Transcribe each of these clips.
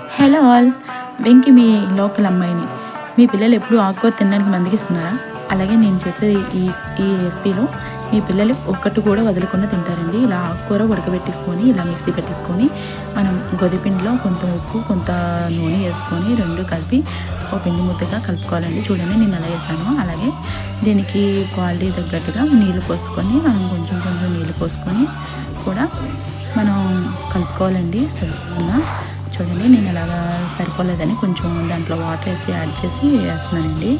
Hello all, Venky మీ local అమ్మాయిని. మీ పిల్లలు ఎప్పుడు ఆకుకూర తినడానికి మందగిస్తున్నారా? అలాగే నేను చేసే ఈ ఈ రెసిపీలో మీ పిల్లలు ఒక్కటి కూడా వదలకుండా తింటారండి. ఇలా ఆకుకూర ఉడకబెట్టేసుకొని ఇలా మిక్సీ పెట్టేసుకొని మనం గోధుమపిండిలో కొంత ఉప్పు కొంత నూనె వేసుకొని రెండు కలిపి ఒక పిండి ముద్దగా కలుపుకోవాలండి. చూడండి నేను ఎలా వేసాను. అలాగే దీనికి క్వాలిటీ తగ్గట్టుగా నీళ్ళు పోసుకొని మనం కొంచెం కొంచెం నీళ్ళు పోసుకొని కూడా మనం కలుపుకోవాలండి. సులభంగా చూడండి నేను అలాగా సరిపోలేదని కొంచెం దాంట్లో వాటర్ వేసి యాడ్ చేసి వేస్తున్నానండి.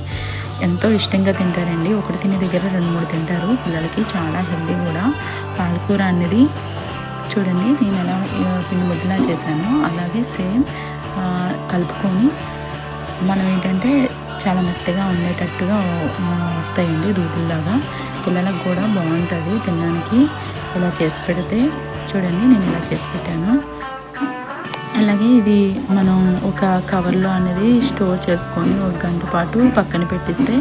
ఎంతో ఇష్టంగా తింటారండి. ఒకటి తినే దగ్గర 2-3 తింటారు. పిల్లలకి చాలా హెల్తీ కూడా పాలకూర అనేది. చూడండి నేను ఎలా పిండి ముద్దలా చేశాను. అలాగే సేమ్ కలుపుకొని మనం ఏంటంటే చాలా మెత్తగా ఉండేటట్టుగా వస్తాయండి దూదుల్లాగా. పిల్లలకు కూడా బాగుంటుంది తినడానికి ఇలా చేసి పెడితే. చూడండి నేను ఇలా చేసి పెట్టాను. అలాగే ఇది మనం ఒక కవర్లో అనేది స్టోర్ చేసుకొని 1 గంట పాటు పక్కన పెట్టిస్తే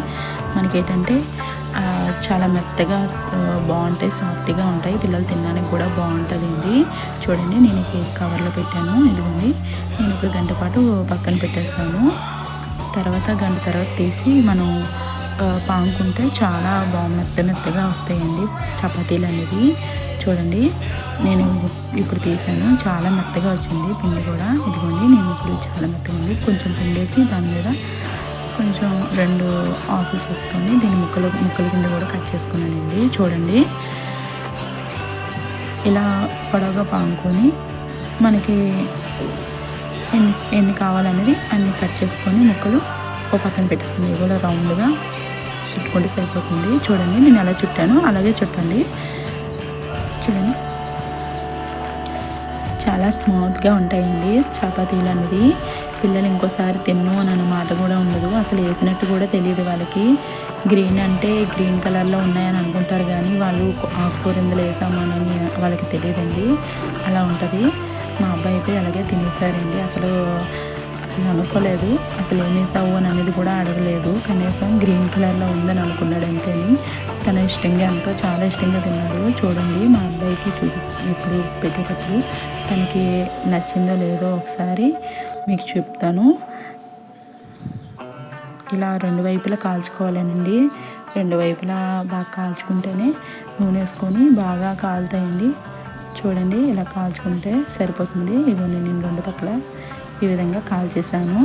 మనకేంటంటే చాలా మెత్తగా బాగుంటాయి, సాఫ్ట్గా ఉంటాయి. పిల్లలు తినడానికి కూడా బాగుంటుందండి. చూడండి నేను కవర్లో పెట్టాను. ఇదిగోండి నేను ఇప్పుడు 1 గంట పాటు పక్కన పెట్టేస్తాను. గంట తర్వాత తీసి మనం పాముకుంటే చాలా మెత్తగా వస్తాయండి చపాతీలు అనేది. చూడండి నేను ఇప్పుడు తీసాను. చాలా మెత్తగా వచ్చింది పిండి కూడా. ఇదిగోండి నేను ఇప్పుడు చాలా మెత్తగా ఉంది. కొంచెం పిండేసి దాని మీద కొంచెం 2 ఆకులు చేసుకొని దీన్ని ముక్కల కింద కూడా కట్ చేసుకున్నానండి. చూడండి ఇలా పొడవుగా పాముకొని మనకి ఎన్ని కావాలనేది అన్ని కట్ చేసుకొని ముక్కలు ఒక పక్కన పెట్టేసుకుని కూడా రౌండ్గా చుట్టుకుంటే సరిపోతుంది. చూడండి నేను ఎలా చుట్టాను అలాగే చుట్టండి. చూడండి చాలా స్మూత్గా ఉంటాయండి చపాతీలు అనేది. పిల్లలు ఇంకోసారి తిన్ను అని మాట కూడా ఉండదు. అసలు వేసినట్టు కూడా తెలియదు వాళ్ళకి. గ్రీన్ అంటే గ్రీన్ కలర్లో ఉన్నాయని అనుకుంటారు కానీ వాళ్ళు ఆకుకూర ఇందులో వేసామని వాళ్ళకి తెలియదండి. అలా ఉంటుంది. మా అబ్బాయి అయితే అలాగే తినేసారండి. అసలు అనుకోలేదు. అసలు ఏం వేసావు అని అనేది కూడా అడగలేదు. కనీసం గ్రీన్ కలర్లో ఉందని అనుకున్నాడు అంతేని. తన చాలా ఇష్టంగా తిన్నాడు. చూడండి మా అబ్బాయికి ఇప్పుడు పెట్టేటప్పుడు తనకి నచ్చిందో లేదో ఒకసారి మీకు చెప్తాను. ఇలా 2 వైపులా కాల్చుకోవాలండి. 2 వైపులా బాగా కాల్చుకుంటేనే నూనె వేసుకొని బాగా కాలుతాయండి. చూడండి ఇలా కాల్చుకుంటే సరిపోతుంది. ఇదిగోండి నేను 2 పక్కల ఈ విధంగా కాల్చేసాను.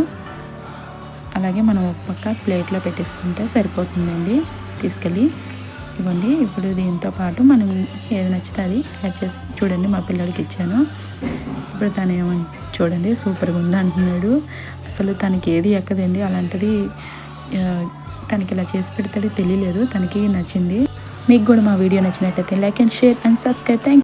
అలాగే మనం ఒక పక్క ప్లేట్లో పెట్టేసుకుంటే సరిపోతుందండి. తీసుకెళ్ళి ఇవ్వండి. ఇప్పుడు దీంతో పాటు మనం ఏది నచ్చితే అది యాడ్ చేసి చూడండి మా పిల్లలకి ఇచ్చాను. ఇప్పుడు తను ఏమని చూడండి సూపర్గా ఉంది అంటున్నాడు. అసలు తనకి ఏది ఎక్కదండి. అలాంటిది తనకి ఇలా చేసి పెడితే తెలియలేదు. తనకి నచ్చింది. మీకు కూడా మా వీడియో నచ్చినట్టయితే like and share and subscribe. Thank